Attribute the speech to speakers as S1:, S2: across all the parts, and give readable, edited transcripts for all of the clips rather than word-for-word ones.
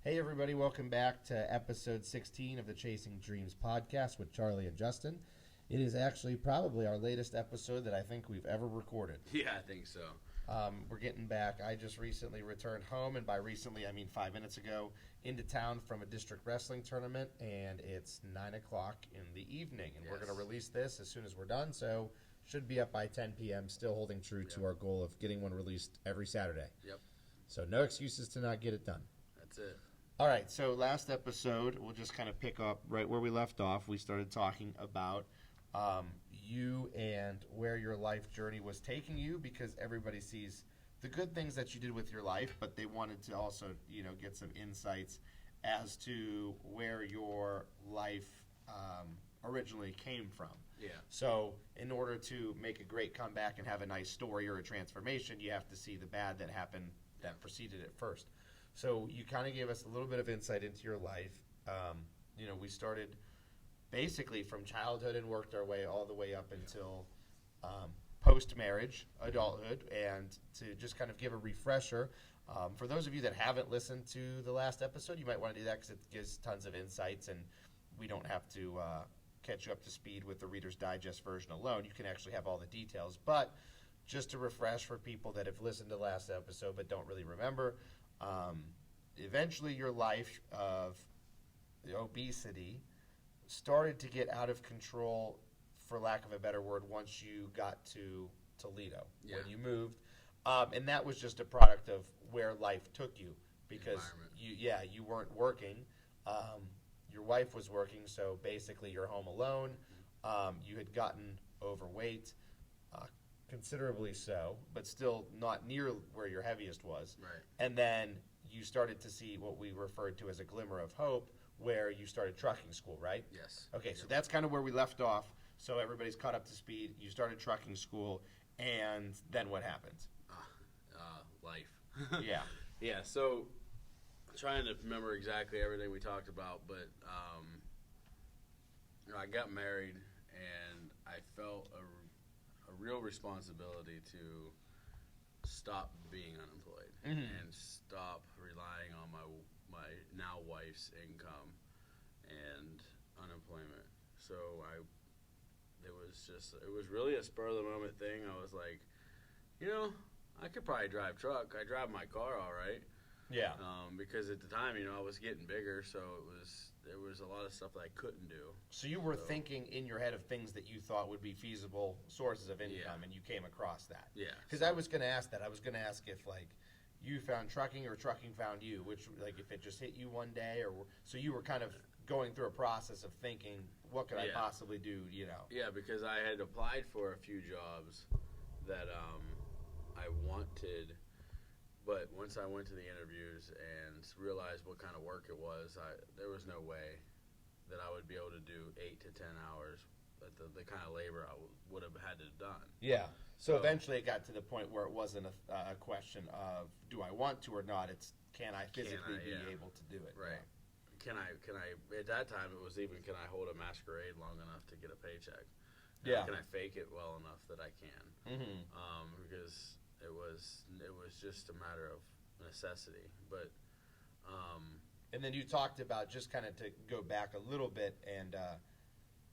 S1: Hey, everybody, welcome back to episode 16 of the Chasing Dreams podcast with Charlie and Justin. It is actually probably our latest episode that I think we've ever recorded.
S2: Yeah, I think so.
S1: We're getting back. I just recently returned home, and by recently, I mean 5 minutes ago, into town from a district wrestling tournament, and it's 9 o'clock in the evening. And we're
S2: Yes.
S1: going to release this as soon as we're done, so should be up by 10 p.m., still holding true to our goal of getting one released every Saturday.
S2: Yep,
S1: So no excuses to not get it done.
S2: that's it.
S1: All right, so last episode, we'll just kind of pick up right where we left off. We started talking about you and where your life journey was taking you, because everybody sees the good things that you did with your life, but they wanted to also, get some insights as to where your life originally came from.
S2: Yeah.
S1: So in order to make a great comeback and have a nice story or a transformation, you have to see the bad that happened that preceded it first. So you kind of gave us a little bit of insight into your life. We started basically from childhood and worked our way all the way up until post-marriage, adulthood. And to just kind of give a refresher, for those of you that haven't listened to the last episode, you might want to do that because it gives tons of insights, and we don't have to catch you up to speed with the Reader's Digest version alone. You can actually have all the details. But just to refresh for people that have listened to the last episode but don't really remember, eventually your life of obesity started to get out of control, for lack of a better word, once you got to Toledo, when you moved. And that was just a product of where life took you, because you weren't working. Your wife was working, so basically you're home alone. You had gotten overweight, considerably so, but still not near where your heaviest was.
S2: Right.
S1: And then you started to see what we referred to as a glimmer of hope, where you started trucking school, right?
S2: Yes.
S1: Okay, so that's kind of where we left off. So everybody's caught up to speed. You started trucking school, and then what happened?
S2: Life.
S1: Yeah.
S2: Yeah, so trying to remember exactly everything we talked about, but I got married, and I felt a real responsibility to stop being unemployed and stop relying on my now wife's income and unemployment. So it was really a spur of the moment thing. I was like, I could probably drive truck. I drive my car all right.
S1: Yeah.
S2: Because at the time, I was getting bigger, so there was a lot of stuff that I couldn't do.
S1: So you were thinking in your head of things that you thought would be feasible sources of income, and you came across that.
S2: Yeah.
S1: Because I was going to ask that. I was going to ask if, you found trucking or trucking found you, which, if it just hit you one day, or so you were kind of going through a process of thinking, what could I possibly do,
S2: Yeah, because I had applied for a few jobs that I wanted, but once I went to the interviews and realized what kind of work it was, there was no way that I would be able to do 8 to 10 hours, but the kind of labor I would have had to have done.
S1: Yeah. So eventually it got to the point where it wasn't a question of do I want to or not. It's can I physically be able to do it.
S2: Right.
S1: Yeah.
S2: Can I, at that time it was even, can I hold a masquerade long enough to get a paycheck?
S1: Yeah.
S2: Can I fake it well enough that I can?
S1: Mm-hmm.
S2: Because it was just a matter of necessity. But
S1: and then you talked about, just kind of to go back a little bit and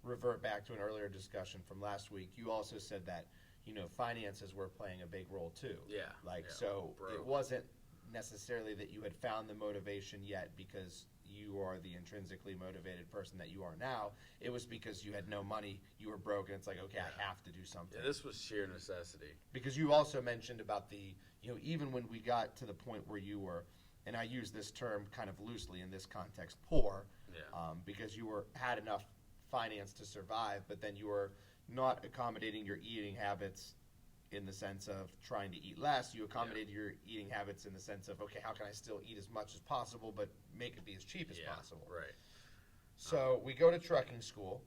S1: revert back to an earlier discussion from last week, you also said that, finances were playing a big role too.
S2: Yeah.
S1: So it wasn't necessarily that you had found the motivation yet because you are the intrinsically motivated person that you are now. It was because you had no money, you were broke, and it's like, okay, I have to do something.
S2: Yeah, this was sheer necessity.
S1: Because you also mentioned about even when we got to the point where you were, and I use this term kind of loosely in this context, poor, because you had enough finance to survive, but then you were not accommodating your eating habits in the sense of trying to eat less. You accommodated your eating habits in the sense of, okay, how can I still eat as much as possible, but make it be as cheap as possible?
S2: Right.
S1: So we go to trucking school.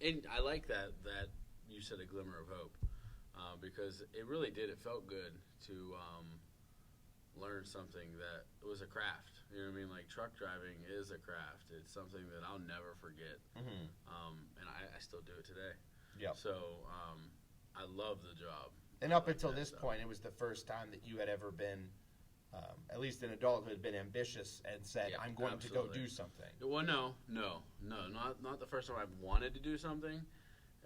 S2: And I like that you said a glimmer of hope, because it really did. It felt good to learn something that was a craft. You know what I mean? Like, truck driving is a craft. It's something that I'll never forget.
S1: Mm-hmm.
S2: And I still do it today.
S1: Yeah.
S2: So I love the job.
S1: And up until this point, it was the first time that you had ever been at least in adulthood, been ambitious and said,
S2: Yeah,
S1: I'm going to go
S2: absolutely.
S1: do something.
S2: Well, no, not the first time I've wanted to do something,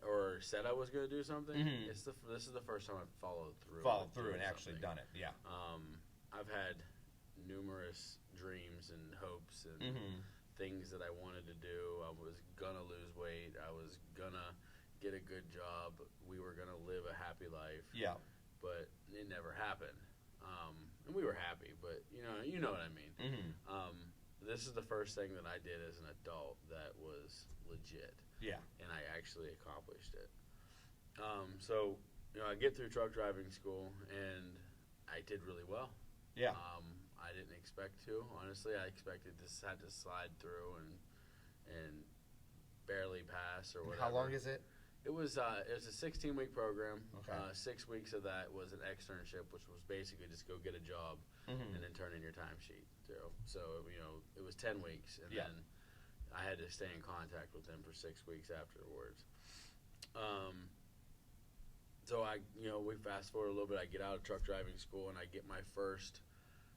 S2: or said I was going to do something.
S1: Mhm.
S2: This is the first time I've followed through.
S1: Follow
S2: with
S1: through
S2: doing
S1: and actually
S2: something.
S1: done it. Yeah.
S2: I've had numerous dreams and hopes and
S1: Mm-hmm.
S2: things that I wanted to do. I was gonna lose weight. I was gonna get a good job. We were gonna live a happy life.
S1: Yeah.
S2: But it never happened. And we were happy, but you know what I mean.
S1: Mm-hmm.
S2: This is the first thing that I did as an adult that was legit,
S1: Yeah.
S2: and I actually accomplished it. So I get through truck driving school, and I did really well.
S1: Yeah.
S2: I didn't expect to. Honestly, I expected this had to slide through and barely pass or whatever.
S1: How long is it?
S2: It was a 16-week program.
S1: Okay.
S2: 6 weeks of that was an externship, which was basically just go get a job
S1: Mm-hmm.
S2: and then turn in your timesheet. So it was 10 weeks, and
S1: Yeah.
S2: then I had to stay in contact with them for 6 weeks afterwards. So we fast forward a little bit. I get out of truck driving school and I get my first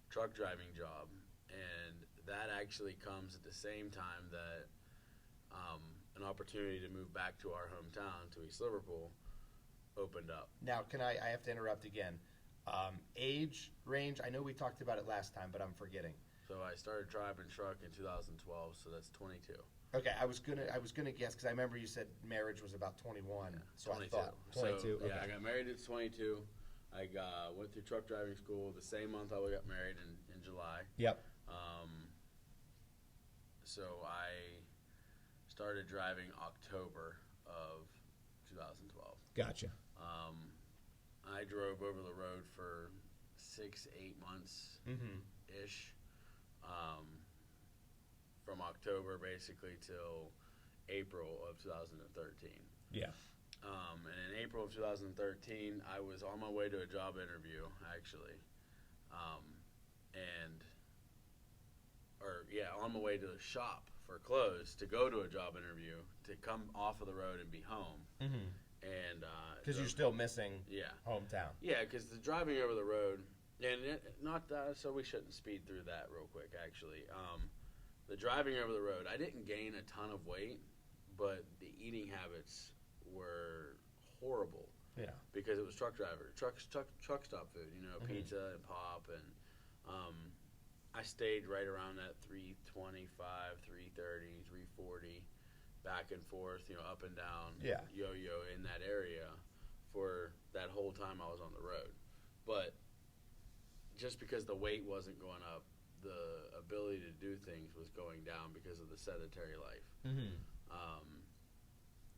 S2: truck driving job, and that actually comes at the same time that an opportunity to move back to our hometown, to East Liverpool, opened up.
S1: Now, I have to interrupt again. Age range, I know we talked about it last time, but I'm forgetting.
S2: So I started driving truck in 2012, so that's 22.
S1: Okay, I was gonna guess because I remember you said marriage was about 21, so
S2: 22.
S1: I thought 22.
S2: So,
S1: okay.
S2: I got married at 22. I went through truck driving school the same month I got married in July.
S1: Yep.
S2: So I started driving October of 2012.
S1: Gotcha.
S2: I drove over the road for 6-8 months
S1: Mm-hmm.
S2: ish, from October basically till April of 2013.
S1: Yeah.
S2: And in April of 2013, I was on my way to a job interview, actually, on my way to the shop for clothes to go to a job interview to come off of the road and be home.
S1: Mm-hmm.
S2: And
S1: Because you're still missing
S2: yeah.
S1: hometown.
S2: Yeah, because the driving over the road, and so we shouldn't speed through that real quick, actually. The driving over the road, I didn't gain a ton of weight, but the eating habits were horrible
S1: Yeah.
S2: because it was truck stop food,
S1: Mhm.
S2: pizza and pop, and I stayed right around that 325, 330, 340, back and forth, up and down,
S1: Yeah.
S2: yo-yo in that area for that whole time I was on the road. But just because the weight wasn't going up, the ability to do things was going down because of the sedentary life.
S1: Mm-hmm.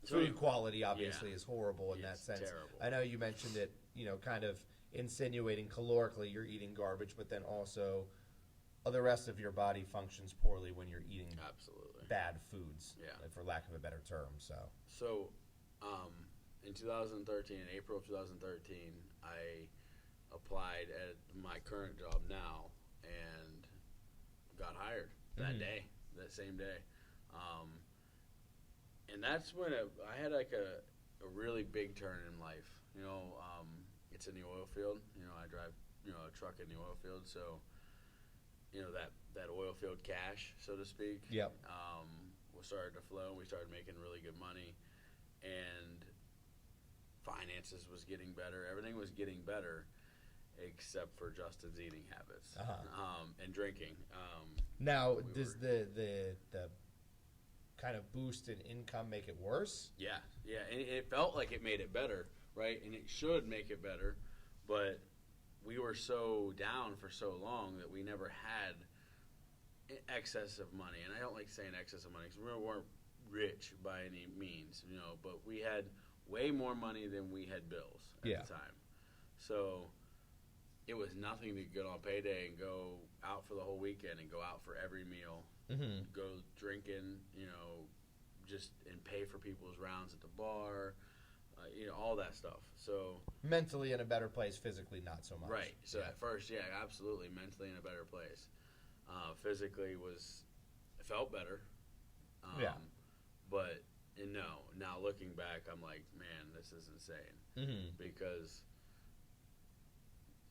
S2: So
S1: Food quality obviously is horrible in that
S2: It's
S1: sense.
S2: terrible.
S1: I know you mentioned it, kind of insinuating calorically you're eating garbage, but then also the rest of your body functions poorly when you're eating
S2: Absolutely.
S1: bad foods,
S2: Yeah.
S1: for lack of a better term.
S2: So, in 2013, in April of 2013, I applied at my current job now and got hired that
S1: Mhm.
S2: day, that same day. And that's when I had like a really big turn in life. It's in the oil field. I drive, a truck in the oil field. So, that oil field cash, so to speak.
S1: Yep.
S2: Was started to flow, and we started making really good money, and finances was getting better. Everything was getting better, except for Justin's eating habits and drinking.
S1: Now, does the kind of boost in income make it worse?
S2: Yeah, and it felt like it made it better, right? And it should make it better, but we were so down for so long that we never had excess of money. And I don't like saying excess of money because we weren't rich by any means, but we had way more money than we had bills at the time. So it was nothing to get on payday and go out for the whole weekend and go out for every meal, go drinking, and pay for people's rounds at the bar, all that stuff. So
S1: Mentally in a better place, physically not so much.
S2: right. So at first, yeah, absolutely, mentally in a better place. Physically it felt better. But now looking back, I'm like, man, this is insane.
S1: Mm-hmm.
S2: Because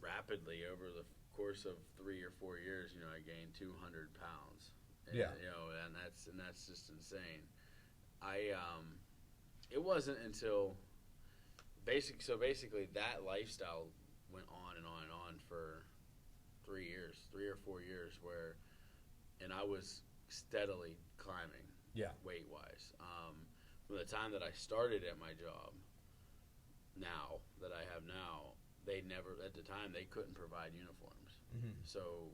S2: rapidly over the course of 3 or 4 years, I gained 200 pounds. And,
S1: Yeah.
S2: and that's just insane. It wasn't until basically that lifestyle went on and on and on for 3 or 4 years, and I was steadily climbing,
S1: Yeah.
S2: weight wise. From the time that I started at my job, now that I have now, at the time they couldn't provide uniforms, so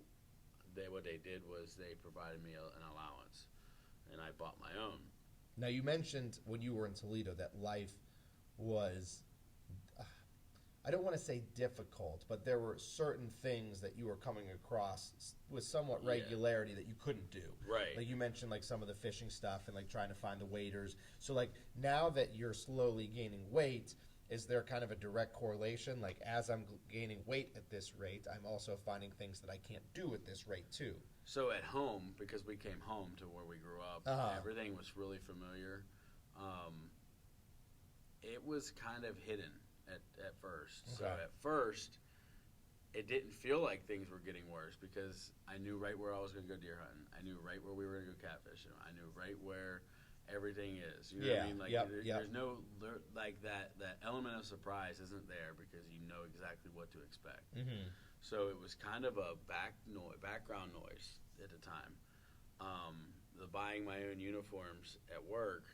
S2: what they did was they provided me an allowance, and I bought my own.
S1: Now, you mentioned when you were in Toledo that life was, I don't want to say difficult, but there were certain things that you were coming across with somewhat regularity that you couldn't do.
S2: Right.
S1: Like you mentioned, like some of the fishing stuff and like trying to find the waiters. So like now that you're slowly gaining weight, is there kind of a direct correlation? Like as I'm gaining weight at this rate, I'm also finding things that I can't do at this rate too.
S2: So at home, because we came home to where we grew up, everything was really familiar. It was kind of hidden at first.
S1: Okay.
S2: So at first, it didn't feel like things were getting worse because I knew right where I was going to go deer hunting. I knew right where we were going to go catfishing. I knew right where everything is. You know what I mean? Like there's no like that element of surprise isn't there because you know exactly what to expect.
S1: Mm-hmm.
S2: So it was kind of a background noise at the time. The buying my own uniforms at work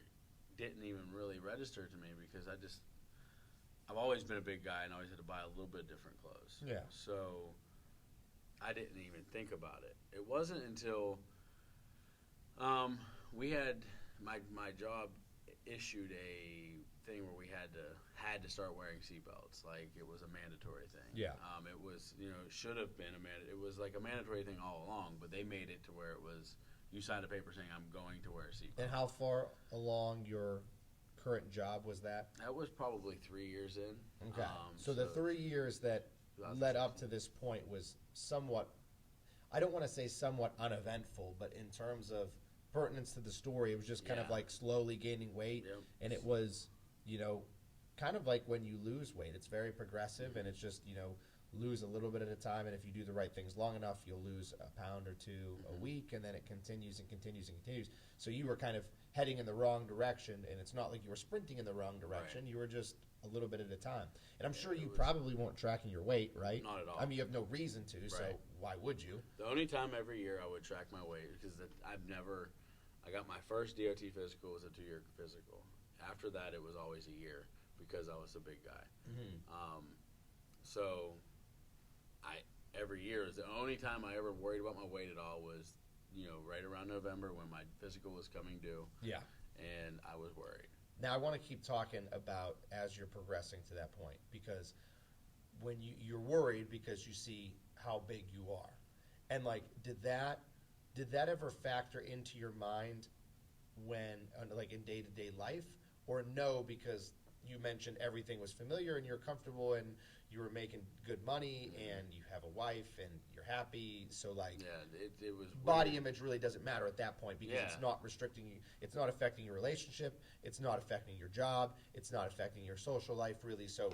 S2: didn't even really register to me because I've always been a big guy and always had to buy a little bit different clothes.
S1: Yeah.
S2: So I didn't even think about it. It wasn't until we had my job issued a thing where we had to start wearing seatbelts. Like it was a mandatory thing.
S1: Yeah.
S2: It was should have been it was like a mandatory thing all along, but they made it to where it was you signed a paper saying I'm going to wear a seatbelt.
S1: And how far along your current job was that?
S2: That was probably 3 years in.
S1: Okay. So the 3 years that led up to this point was somewhat, I don't want to say somewhat uneventful, but in terms of pertinence to the story, it was just kind of like slowly gaining weight.
S2: Yep.
S1: And it was, kind of like when you lose weight. It's very progressive, and it's just, lose a little bit at a time. And if you do the right things long enough, you'll lose a pound or two a week, and then it continues and continues and continues. So you were kind of heading in the wrong direction, and it's not like you were sprinting in the wrong direction. Right. You were just a little bit at a time. And I'm sure you probably weren't tracking your weight, right?
S2: Not at all.
S1: I mean, you have no reason to, so why would you?
S2: The only time every year I would track my weight because I got my first DOT physical was a 2-year physical. After that, it was always a year because I was a big guy. Mm-hmm. So every year is the only time I ever worried about my weight at all was, right around November when my physical was coming due. Yeah. And I was worried.
S1: Now, I want to keep talking about as you're progressing to that point, because when you're worried because you see how big you are. And, like, did that ever factor into your mind when, like, in day-to-day life? Or no, because you mentioned everything was familiar and you're comfortable and you were making good money and you have a wife and you're happy, so like
S2: it was
S1: body image really doesn't matter at that point because it's not restricting you, it's not affecting your relationship, it's not affecting your job, it's not affecting your social life really, so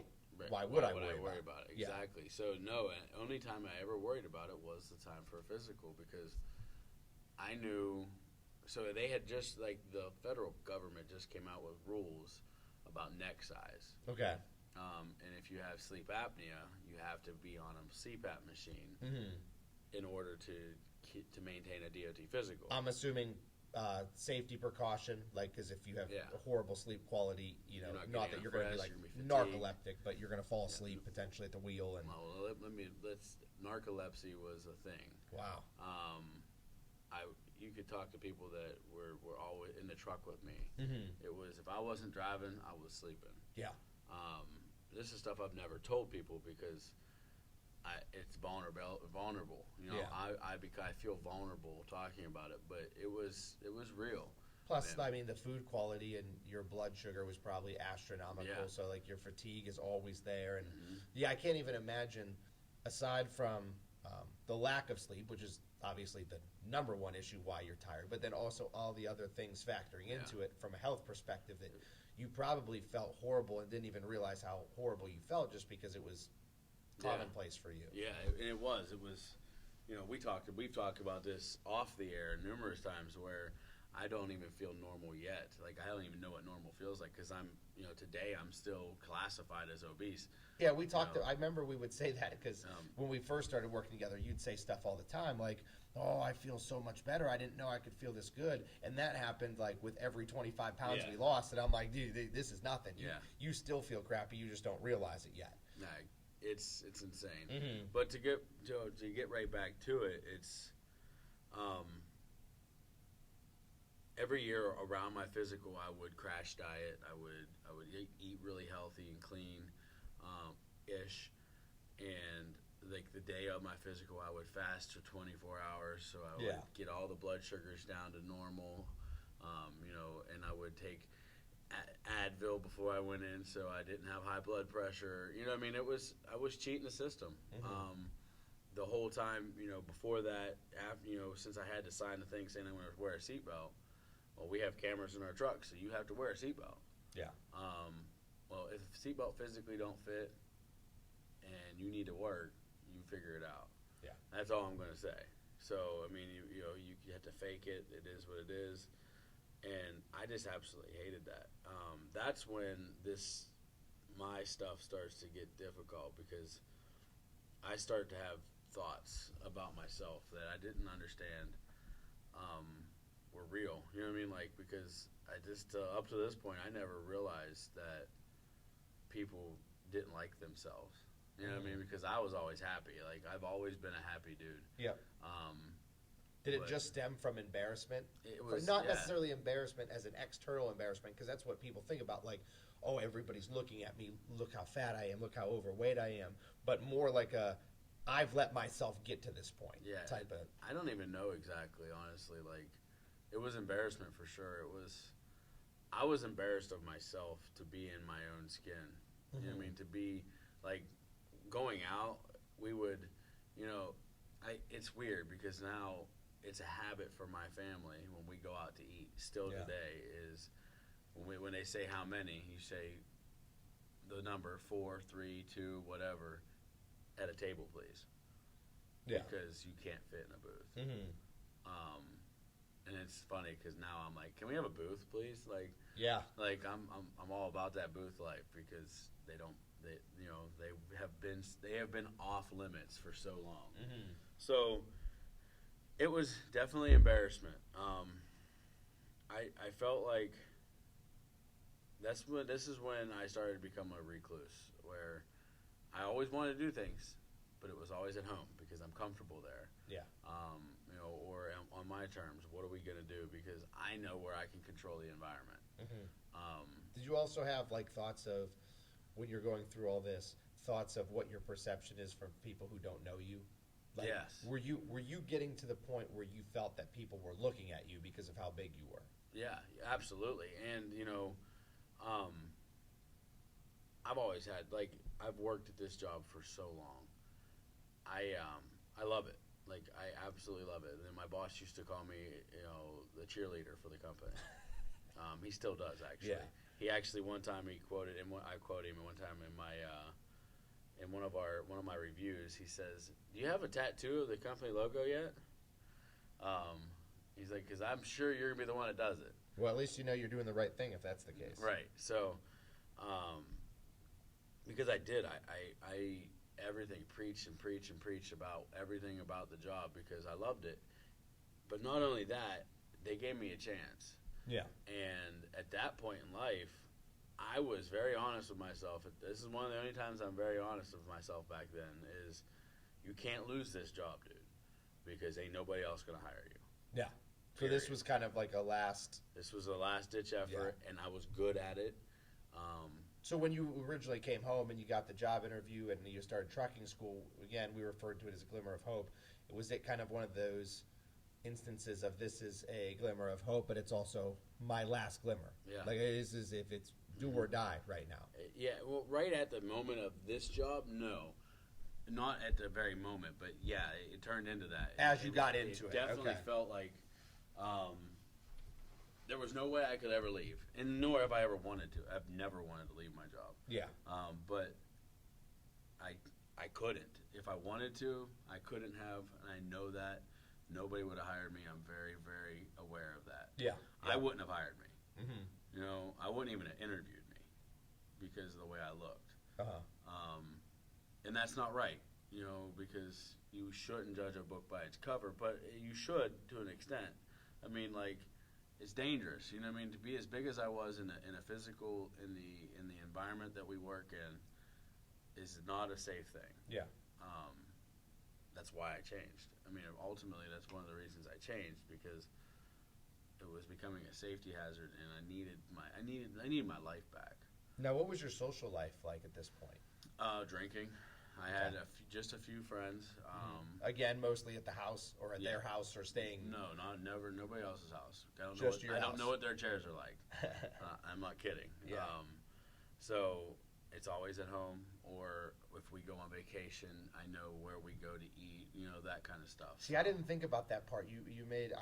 S1: why would I worry about it?
S2: Exactly. So no, only time I ever worried about it was the time for a physical because I knew, so they had just, like the federal government just came out with rules about neck size.
S1: Okay.
S2: And if you have sleep apnea, you have to be on a CPAP machine in order to maintain a DOT physical.
S1: I'm assuming safety precaution, like because if you have a horrible sleep quality, not that you're going to be like narcoleptic, but you're going to fall asleep potentially at the wheel. And
S2: narcolepsy was a thing.
S1: Wow.
S2: You could talk to people that were always in the truck with me.
S1: Mm-hmm.
S2: It was if I wasn't driving, I was sleeping.
S1: Yeah.
S2: This is stuff I've never told people because it's vulnerable. I feel vulnerable talking about it, but it was real.
S1: Plus, I mean, the food quality and your blood sugar was probably astronomical. Yeah. So, like, your fatigue is always there, and I can't even imagine. Aside from the lack of sleep, which is obviously the number one issue why you're tired, but then also all the other things factoring into it from a health perspective that you probably felt horrible and didn't even realize how horrible you felt just because it was commonplace for you.
S2: Yeah, and it was. It was, we've talked about this off the air numerous times where I don't even feel normal yet. Like, I don't even know what normal feels like because I'm, today I'm still classified as obese.
S1: Yeah, we talked. I remember we would say that because when we first started working together, you'd say stuff all the time like, "Oh, I feel so much better. I didn't know I could feel this good." And that happened like with every 25 pounds we lost. And I'm like, "Dude, this is nothing. You still feel crappy. You just don't realize it yet."
S2: Nah, it's insane. But to get right back to it, it's every year around my physical, I would crash diet. I would eat really healthy and clean, ish, and like the day of my physical, I would fast for 24 hours, so I would get all the blood sugars down to normal, and I would take Advil before I went in, so I didn't have high blood pressure. I mean, I was cheating the system. The whole time, before that, after, since I had to sign the thing saying I'm going to wear a seatbelt. Well, we have cameras in our truck, so you have to wear a seatbelt.
S1: Yeah.
S2: Well, if seatbelt physically don't fit and you need to work, you figure it out.
S1: Yeah.
S2: That's all I'm going to say. So, I mean, you have to fake it. It is what it is. And I just absolutely hated that. That's when my stuff starts to get difficult because I start to have thoughts about myself that I didn't understand were real. You know what I mean? Like, because I just, up to this point, I never realized that people didn't like themselves. You know what I mean? Because I was always happy. Like, I've always been a happy dude.
S1: Yeah. Did it just stem from embarrassment?
S2: It was
S1: not necessarily embarrassment as an external embarrassment, because that's what people think about. Like, oh, everybody's looking at me. Look how fat I am. Look how overweight I am. But more like I've let myself get to this point type of.
S2: I don't even know exactly, honestly. Like, it was embarrassment for sure. I was embarrassed of myself to be in my own skin. You know what I mean? To be, like, going out, we would, it's weird because now it's a habit for my family when we go out to eat still today is when they say how many, you say the number 4, 3, 2, whatever at a table, please.
S1: Yeah.
S2: Because you can't fit in a booth. And it's funny because now I'm like, can we have a booth, please? Like, like I'm all about that booth life because they have been off limits for so long. So it was definitely embarrassment. I felt like this is when I started to become a recluse, where I always wanted to do things, but it was always at home because I'm comfortable there.
S1: Yeah.
S2: Or on my terms, what are we going to do? Because I know where I can control the environment.
S1: Did you also have like thoughts of, when you're going through all this, thoughts of what your perception is from people who don't know you? Like,
S2: yes.
S1: Were you getting to the point where you felt that people were looking at you because of how big you were?
S2: Yeah, absolutely. And I've always had, like, I've worked at this job for so long. I love it. Like, I absolutely love it. And my boss used to call me, the cheerleader for the company. He still does, actually.
S1: Yeah.
S2: He actually one time I quoted him one time in my in one of my reviews. He says, "Do you have a tattoo of the company logo yet?" He's like, "Because I'm sure you're gonna be the one that does it."
S1: Well, at least you know you're doing the right thing if that's the case.
S2: Right. So, because I did, I everything preach about everything about the job because I loved it. But not only that, they gave me a chance.
S1: Yeah.
S2: And at that point in life, I was very honest with myself. This is one of the only times I'm very honest with myself back then is you can't lose this job, dude, because ain't nobody else going to hire you.
S1: Yeah. So this was kind of like
S2: This was a last-ditch effort, and I was good at it.
S1: So when you originally came home and you got the job interview and you started trucking school, again, we referred to it as a glimmer of hope. Was it kind of one of those instances of this is a glimmer of hope, but it's also my last glimmer?
S2: Yeah.
S1: Like it is as if it's do or die right now.
S2: Yeah, well, right at the moment of this job, no. Not at the very moment, but yeah, it turned into that.
S1: As you got into it.
S2: Definitely felt like there was no way I could ever leave, and nor have I ever wanted to. I've never wanted to leave my job.
S1: Yeah.
S2: But I couldn't. If I wanted to, I couldn't have, and I know that nobody would have hired me. I'm very, very aware of that.
S1: Yeah.
S2: I wouldn't have hired me.
S1: Mm-hmm.
S2: You know, I wouldn't even have interviewed me because of the way I looked.
S1: Uh-huh.
S2: And that's not right, you know, because you shouldn't judge a book by its cover, but you should to an extent. I mean, like, it's dangerous, you know what I mean? To be as big as I was in a physical, in the environment that we work in, is not a safe thing.
S1: Yeah.
S2: That's why I changed. I mean, ultimately, that's one of the reasons I changed, because it was becoming a safety hazard, and I needed my life back.
S1: Now, what was your social life like at this point?
S2: Drinking. I had just a few friends.
S1: Again, mostly at the house or at
S2: Yeah.
S1: their house or staying.
S2: No, never. Nobody else's house. I don't
S1: Just
S2: know.
S1: your
S2: I
S1: house.
S2: don't know what their chairs are like. I'm not kidding.
S1: Yeah.
S2: So it's always at home, or if we go on vacation, I know where we go to eat. You know, that kind of stuff.
S1: See, I didn't think about that part. You made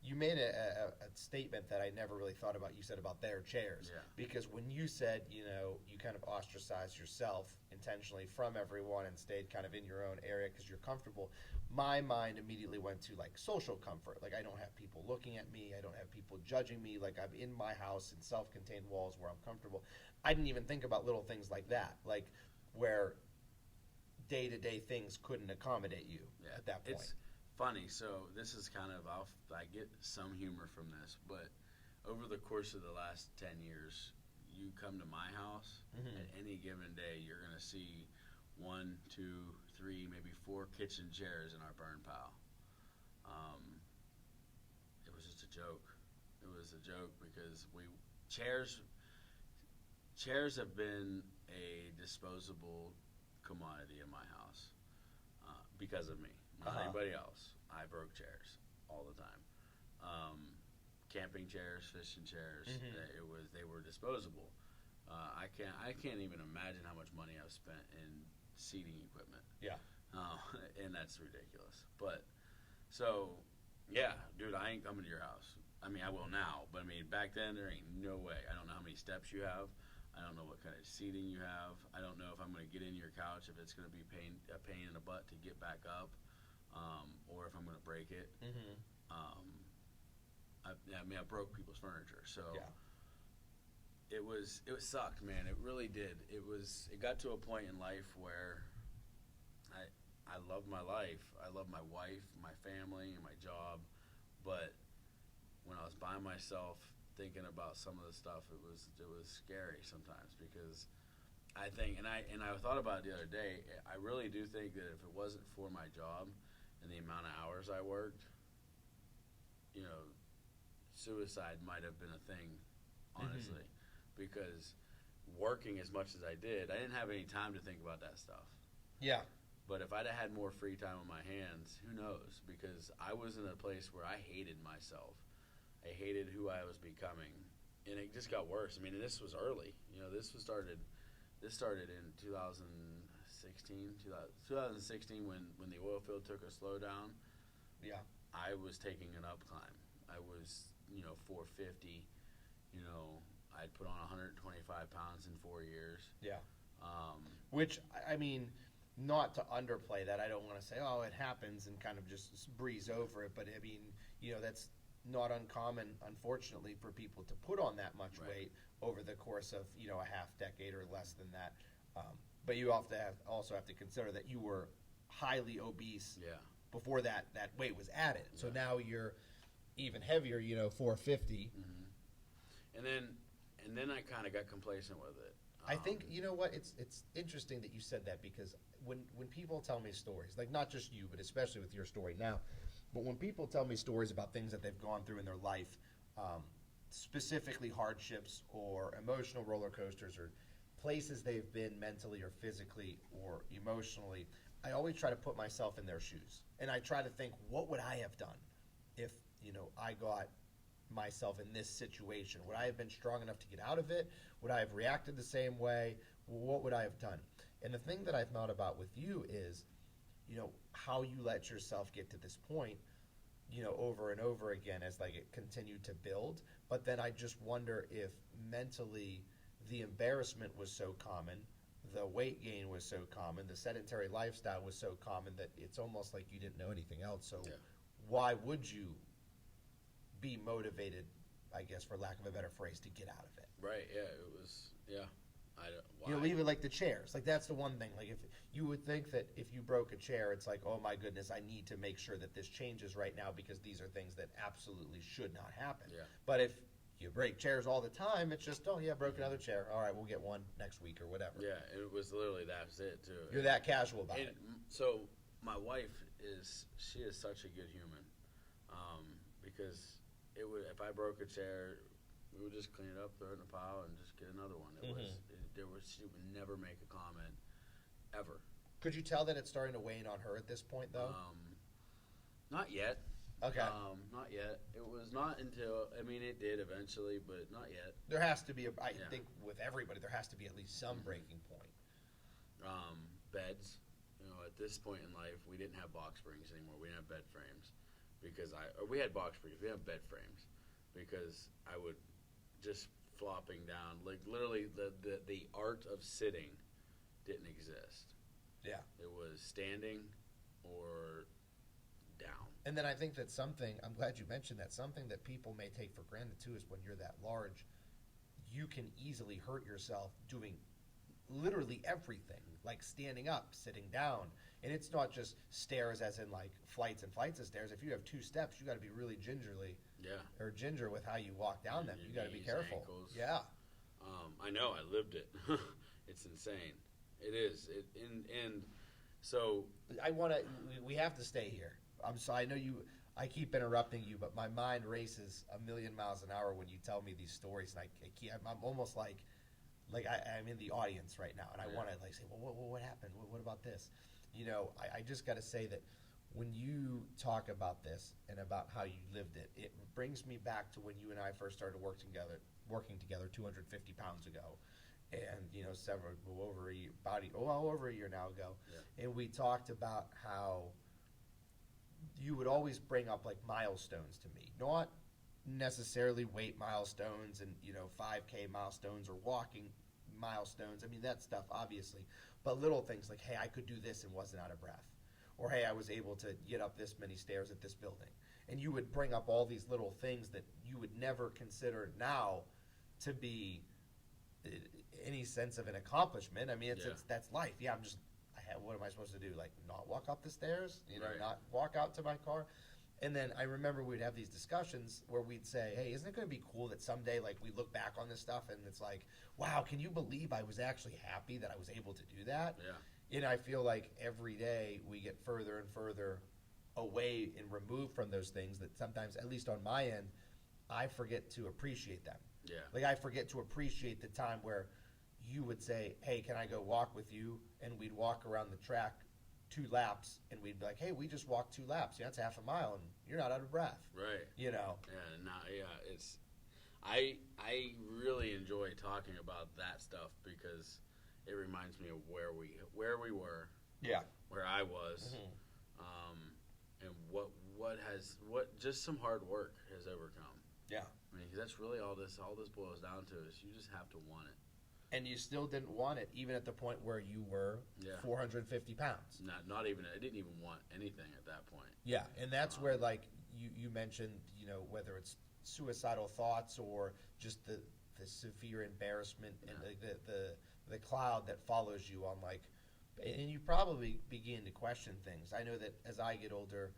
S1: you made a statement that I never really thought about. You said about their chairs.
S2: Yeah.
S1: Because when you said, you kind of ostracized yourself intentionally from everyone and stayed kind of in your own area because you're comfortable, my mind immediately went to like social comfort. Like, I don't have people looking at me. I don't have people judging me. Like, I'm in my house in self-contained walls where I'm comfortable. I didn't even think about little things like that, like where day-to-day things couldn't accommodate you at that point.
S2: It's funny. So this is kind of I get some humor from this, but over the course of the last 10 years, you come to my house, at any given day, you're going to see 1, 2, 3, maybe 4 kitchen chairs in our burn pile. It was just a joke. It was a joke because chairs have been a disposable commodity in my house because of me. Not anybody else. I broke chairs all the time. Camping chairs, fishing chairs. They were disposable. I can't even imagine how much money I've spent in seating equipment.
S1: Yeah.
S2: And that's ridiculous. But so, yeah, dude, I ain't coming to your house. I mean, I will now, but I mean, back then there ain't no way. I don't know how many steps you have. I don't know what kind of seating you have. I don't know if I'm going to get in your couch, if it's going to be a pain in the butt to get back up, or if I'm going to break it. I broke people's furniture, so
S1: Yeah.
S2: it sucked, man. It really did. It got to a point in life where I loved my life. I loved my wife, my family, and my job, but when I was by myself thinking about some of the stuff, it was scary sometimes, because I think, and I thought about it the other day, I really do think that if it wasn't for my job and the amount of hours I worked, suicide might have been a thing, honestly, because working as much as I did, I didn't have any time to think about that stuff.
S1: Yeah.
S2: But if I'd have had more free time on my hands, who knows? Because I was in a place where I hated myself. I hated who I was becoming, and it just got worse. I mean, this was early. This started in 2016 when the oil field took a slowdown.
S1: Yeah.
S2: I was taking an up climb. I was, 450. I'd put on 125 pounds in 4 years.
S1: Yeah. Which, I mean, not to underplay that, I don't want to say, oh, it happens and kind of just breeze over it, but I mean, that's not uncommon, unfortunately, for people to put on that much weight over the course of, a half decade or less than that. But you also have to consider that you were highly obese before that weight was added. So now you're even heavier, 450.
S2: And then I kind of got complacent with it.
S1: I think, you know what, it's interesting that you said that, because when people tell me stories, like not just you, but especially with your story now, but when people tell me stories about things that they've gone through in their life, specifically hardships or emotional roller coasters or places they've been mentally or physically or emotionally, I always try to put myself in their shoes. And I try to think, what would I have done if, I got myself in this situation? Would I have been strong enough to get out of it? Would I have reacted the same way? What would I have done? And the thing that I thought about with you is, how you let yourself get to this point, over and over again as like it continued to build. But then I just wonder if mentally the embarrassment was so common the weight gain was so common, the sedentary lifestyle was so common that it's almost like you didn't know anything else. So
S2: Yeah.
S1: why would you be motivated, I guess, for lack of a better phrase, to get out of it?
S2: Right. Yeah. It was. Yeah. I don't. Why?
S1: You know, even like the chairs. Like that's the one thing. Like if you would think that if you broke a chair, it's like, oh my goodness, I need to make sure that this changes right now because these are things that absolutely should not happen.
S2: Yeah.
S1: But if you break chairs all the time, it's just, oh yeah, broke another chair. All right, we'll get one next week or whatever.
S2: Yeah. It was literally that's it too.
S1: You're that casual about
S2: And
S1: it.
S2: so my wife she is such a good human, because it would if I broke a chair, we would just clean it up, throw it in a pile, and just get another one. She would never make a comment, ever.
S1: Could you tell that it's starting to wane on her at this point, though?
S2: Not yet.
S1: Okay.
S2: Not yet. It was not until it did eventually, but not yet.
S1: There has to be I
S2: Yeah.
S1: think with everybody, there has to be at least some breaking point.
S2: Beds. At this point in life, we didn't have box springs anymore. We didn't have bed frames we had box springs. We didn't have bed frames because I would just flopping down, like literally the art of sitting didn't exist.
S1: Yeah.
S2: It was standing or down.
S1: And then I think that I'm glad you mentioned that, something that people may take for granted too is when you're that large, you can easily hurt yourself doing literally everything, like standing up, sitting down. And it's not just stairs as in like flights and flights of stairs. If you have 2 steps, you got to be really ginger with how you walk down them.
S2: Your
S1: You got to be
S2: knees,
S1: careful.
S2: ankles.
S1: Yeah.
S2: I know. I lived it. It's insane. It is. And so
S1: We have to stay here. I'm sorry. I know I keep interrupting you, but my mind races a million miles an hour when you tell me these stories, and I'm almost like I'm in the audience right now, and I want to say, well, what happened? What about this? I just got to say that when you talk about this and about how you lived it, it brings me back to when you and I first started working together 250 pounds ago. And over a year now ago,
S2: Yeah.
S1: and we talked about how you would always bring up like milestones to me, not necessarily weight milestones and 5K milestones or walking milestones. I mean that stuff obviously, but little things like, hey, I could do this and wasn't out of breath, or hey, I was able to get up this many stairs at this building. And you would bring up all these little things that you would never consider now to be any sense of an accomplishment. I mean, that's life. Yeah, what am I supposed to do? Like not walk up the stairs?
S2: Right.
S1: Not walk out to my car? And then I remember we'd have these discussions where we'd say, hey, isn't it going to be cool that someday like we look back on this stuff and it's like, wow, can you believe I was actually happy that I was able to do that?
S2: Yeah.
S1: And I feel like every day we get further and further away and removed from those things that sometimes, at least on my end, I forget to appreciate them.
S2: Yeah.
S1: Like I forget to appreciate the time where you would say, hey, can I go walk with you? And we'd walk around the track 2 laps, and we'd be like, hey, we just walked 2 laps. Yeah, that's half a mile, and you're not out of breath.
S2: Right.
S1: Yeah.
S2: It's. I really enjoy talking about that stuff because it reminds me of where we were.
S1: Yeah.
S2: Where I was, and what just some hard work has overcome.
S1: Yeah.
S2: I mean, 'cause that's really all this boils down to is you just have to want it.
S1: And you still didn't want it, even at the point where you were 450 pounds.
S2: Not even. I didn't even want anything at that point.
S1: Yeah, and that's where, like, you mentioned, whether it's suicidal thoughts or just the severe embarrassment and the cloud that follows you on, like, and you probably begin to question things. I know that as I get older,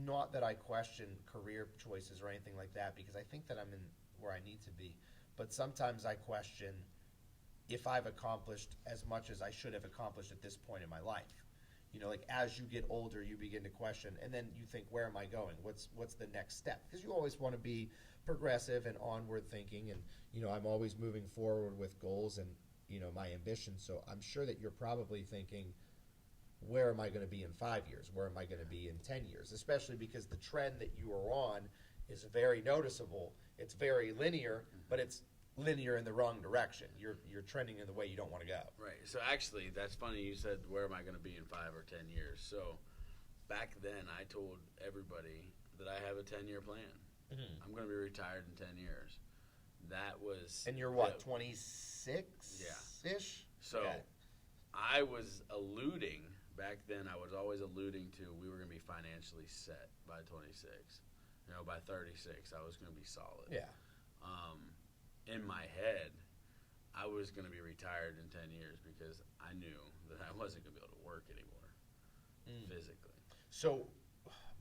S1: not that I question career choices or anything like that, because I think that I'm in where I need to be, but sometimes I question if I've accomplished as much as I should have accomplished at this point in my life. Like as you get older, you begin to question, and then you think, where am I going? What's the next step? Because you always want to be progressive and onward thinking, and I'm always moving forward with goals and my ambitions. So I'm sure that you're probably thinking, where am I going to be in 5 years? Where am I going to be in 10 years? Especially because the trend that you are on is very noticeable. It's very linear, but it's linear in the wrong direction. You're trending in the way you don't want to go.
S2: Right. So actually, that's funny. You said, where am I going to be in 5 or 10 years? So back then, I told everybody that I have a 10-year plan.
S1: Mm-hmm.
S2: I'm going to be retired in 10 years. That was.
S1: And you're what, 26?
S2: Yeah.
S1: Ish.
S2: So
S1: Okay.
S2: I was alluding back then. I was always alluding to we were going to be financially set by 26. By 36, I was going to be solid.
S1: Yeah.
S2: In my head, I was going to be retired in 10 years because I knew that I wasn't going to be able to work anymore physically.
S1: So,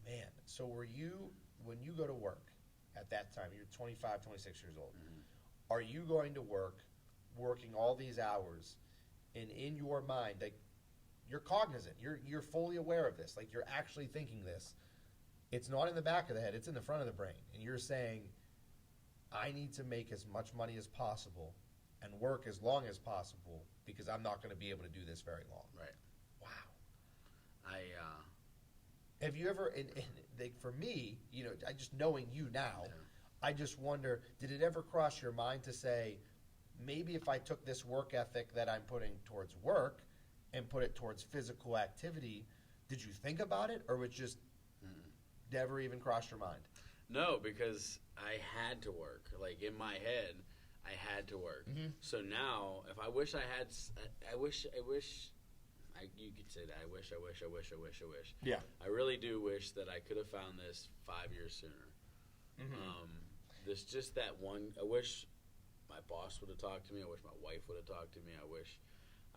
S1: man, were you, when you go to work at that time, you're 25, 26 years old, are you going to working all these hours, and in your mind, like, you're cognizant, you're fully aware of this, like, you're actually thinking this. It's not in the back of the head, it's in the front of the brain, and you're saying, I need to make as much money as possible and work as long as possible because I'm not going to be able to do this very long.
S2: Right.
S1: Wow.
S2: Have
S1: you ever, and like for me, I just knowing you now, I just wonder, did it ever cross your mind to say, maybe if I took this work ethic that I'm putting towards work and put it towards physical activity, did you think about it, or was it just never even crossed your mind?
S2: No, because I had to work. Like, in my head, I had to work.
S1: Mm-hmm.
S2: So now, if I wish I had, you could say that. I wish.
S1: Yeah.
S2: I really do wish that I could have found this 5 years sooner.
S1: Mm-hmm.
S2: There's just that one. I wish my boss would have talked to me. I wish my wife would have talked to me. I wish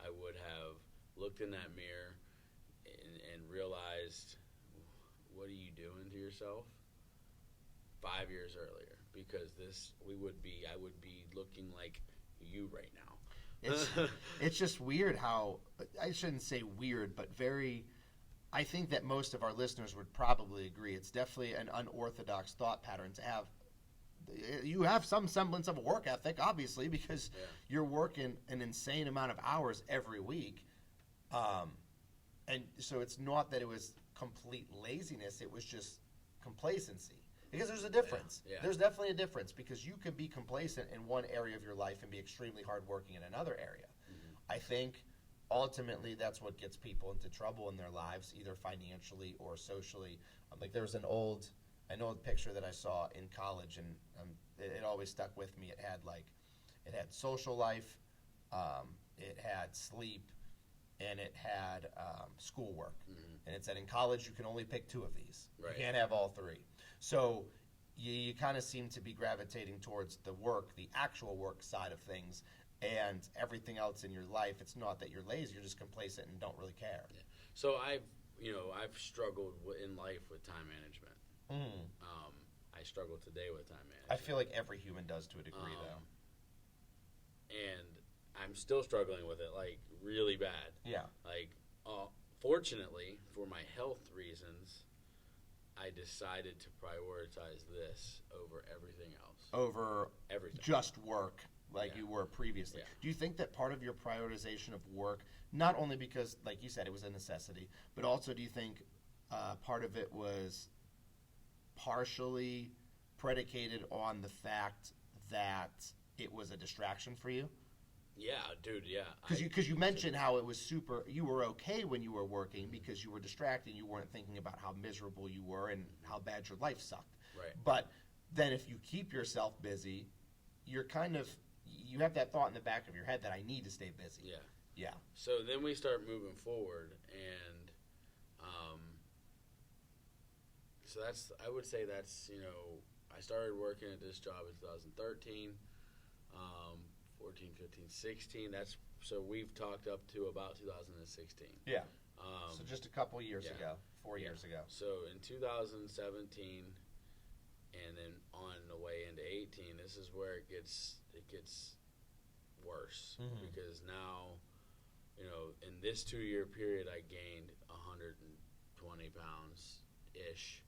S2: I would have looked in that mirror and realized, what are you doing to yourself? 5 years earlier, because I would be looking like you right now.
S1: It's just weird how, I shouldn't say weird, but I think that most of our listeners would probably agree. It's definitely an unorthodox thought pattern to have. You have some semblance of a work ethic, obviously, because you're working an insane amount of hours every week. And so it's not that it was complete laziness, it was just complacency. Because there's a difference.
S2: Yeah.
S1: There's definitely a difference, because you can be complacent in one area of your life and be extremely hardworking in another area. Mm-hmm. I think ultimately that's what gets people into trouble in their lives, either financially or socially. Like, there was an old picture that I saw in college, and it always stuck with me. It had social life, it had sleep, and it had schoolwork. Mm-hmm. And it said in college you can only pick two of these. Right. You can't have all three. So you kind of seem to be gravitating towards the actual work side of things, and everything else in your life. It's not that you're lazy; you're just complacent and don't really care.
S2: Yeah. So I've struggled in life with time management. Mm. I struggle today with time management.
S1: I feel like every human does to a degree, though.
S2: And I'm still struggling with it, like, really bad.
S1: Yeah.
S2: Like, fortunately, for my health reasons, I decided to prioritize this over everything else.
S1: Over
S2: everything.
S1: Just work, like you were previously. Yeah. Do you think that part of your prioritization of work, not only because, like you said, it was a necessity, but also do you think part of it was partially predicated on the fact that it was a distraction for you?
S2: Yeah, dude, yeah.
S1: Because you mentioned how it was you were okay when you were working because you were distracted. You weren't thinking about how miserable you were and how bad your life sucked.
S2: Right.
S1: But then if you keep yourself busy, you have that thought in the back of your head that I need to stay busy.
S2: Yeah.
S1: Yeah.
S2: So then we start moving forward, and so I would say that's, I started working at this job in 2013. 14, 15, 16. So we've talked up to about 2016.
S1: Yeah. So just a couple years ago, 4 years ago.
S2: So in 2017, and then on the way into 18, this is where it gets worse, because now, in this 2-year period, I gained 120 pounds ish.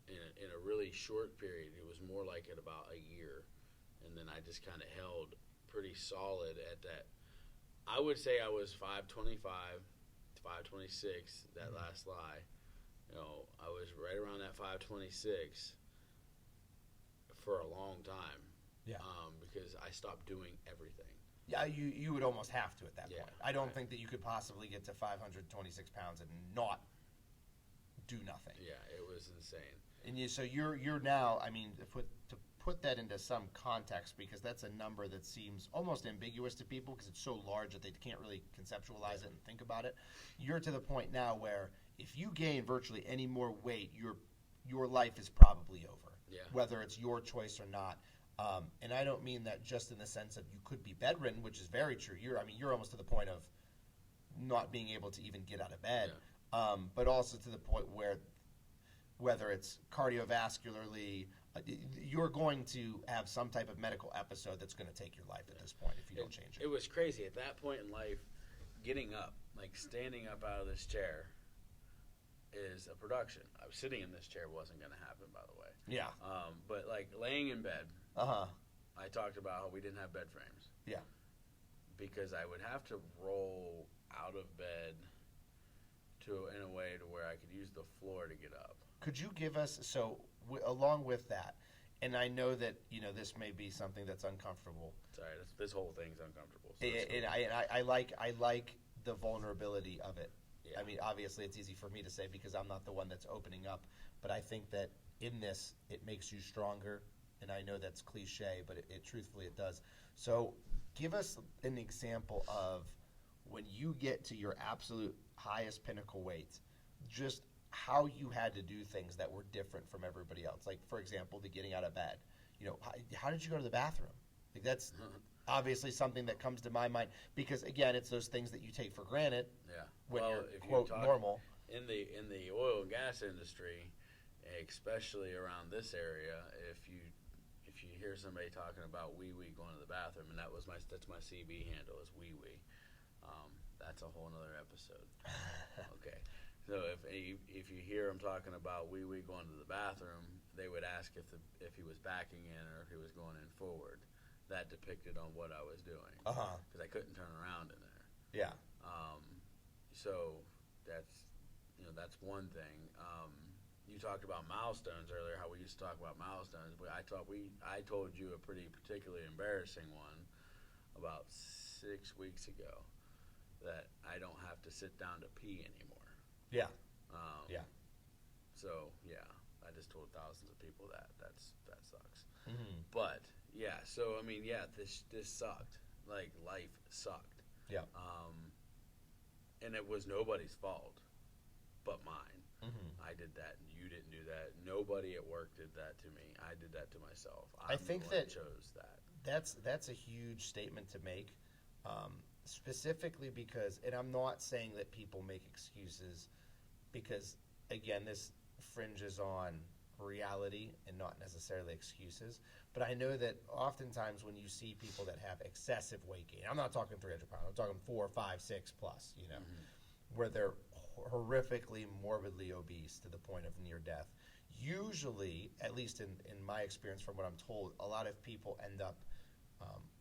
S2: In a really short period, it was more like at about a year. And then I just kind of held pretty solid at that. I would say I was 525, 526, that last lie. I was right around that 526 for a long time.
S1: Yeah.
S2: Because I stopped doing everything.
S1: Yeah, you would almost have to at that point. I don't
S2: right.
S1: think that you could possibly get to 526 pounds and not do nothing.
S2: Yeah, it was insane.
S1: And so you're now, I mean, to put that into some context, because that's a number that seems almost ambiguous to people because it's so large that they can't really conceptualize it and think about it. You're to the point now where if you gain virtually any more weight, your life is probably over, whether it's your choice or not. And I don't mean that just in the sense of you could be bedridden, which is very true. You're almost to the point of not being able to even get out of bed, but also to the point where whether it's cardiovascularly, you're going to have some type of medical episode that's going to take your life at this point if you don't change it.
S2: It was crazy at that point in life. Getting up, like standing up out of this chair, is a production. I was sitting in this chair wasn't going to happen, by the way.
S1: Yeah.
S2: But like laying in bed. I talked about how we didn't have bed frames.
S1: Yeah.
S2: Because I would have to roll out of bed in a way to where I could use the floor to get up.
S1: Could you give us, along with that, and I know that, this may be something that's uncomfortable.
S2: Sorry, this whole thing's uncomfortable. So
S1: I like the vulnerability of it.
S2: Yeah.
S1: I mean, obviously it's easy for me to say because I'm not the one that's opening up, but I think that in this, it makes you stronger, and I know that's cliche, but truthfully it does. So give us an example of when you get to your absolute highest pinnacle weight, just how you had to do things that were different from everybody else. Like, for example, the getting out of bed. How did you go to the bathroom? Like, that's obviously something that comes to my mind because, again, it's those things that you take for granted when you're, quote, normal.
S2: In the oil and gas industry, especially around this area, if you hear somebody talking about wee going to the bathroom, and that's my CB handle is wee. That's a whole nother episode. Okay. So if you hear him talking about wee going to the bathroom, they would ask if he was backing in or if he was going in forward. That depicted on what I was doing because I couldn't turn around in there.
S1: Yeah.
S2: So that's one thing. You talked about milestones earlier. How we used to talk about milestones. But I told you a pretty particularly embarrassing one about 6 weeks ago that I don't have to sit down to pee anymore.
S1: Yeah.
S2: So I just told thousands of people that sucks.
S1: Mm-hmm.
S2: But so I mean, this sucked. Like life sucked.
S1: Yeah.
S2: And it was nobody's fault, but mine.
S1: Mm-hmm.
S2: I did that, and you didn't do that. Nobody at work did that to me. I did that to myself.
S1: I think
S2: the one that chose that.
S1: That's a huge statement to make. Specifically because, and I'm not saying that people make excuses because, again, this fringes on reality and not necessarily excuses. But I know that oftentimes when you see people that have excessive weight gain, I'm not talking 300 pounds, I'm talking 4, 5, 6 plus, where they're horrifically, morbidly obese to the point of near death. Usually, at least in my experience from what I'm told, a lot of people end up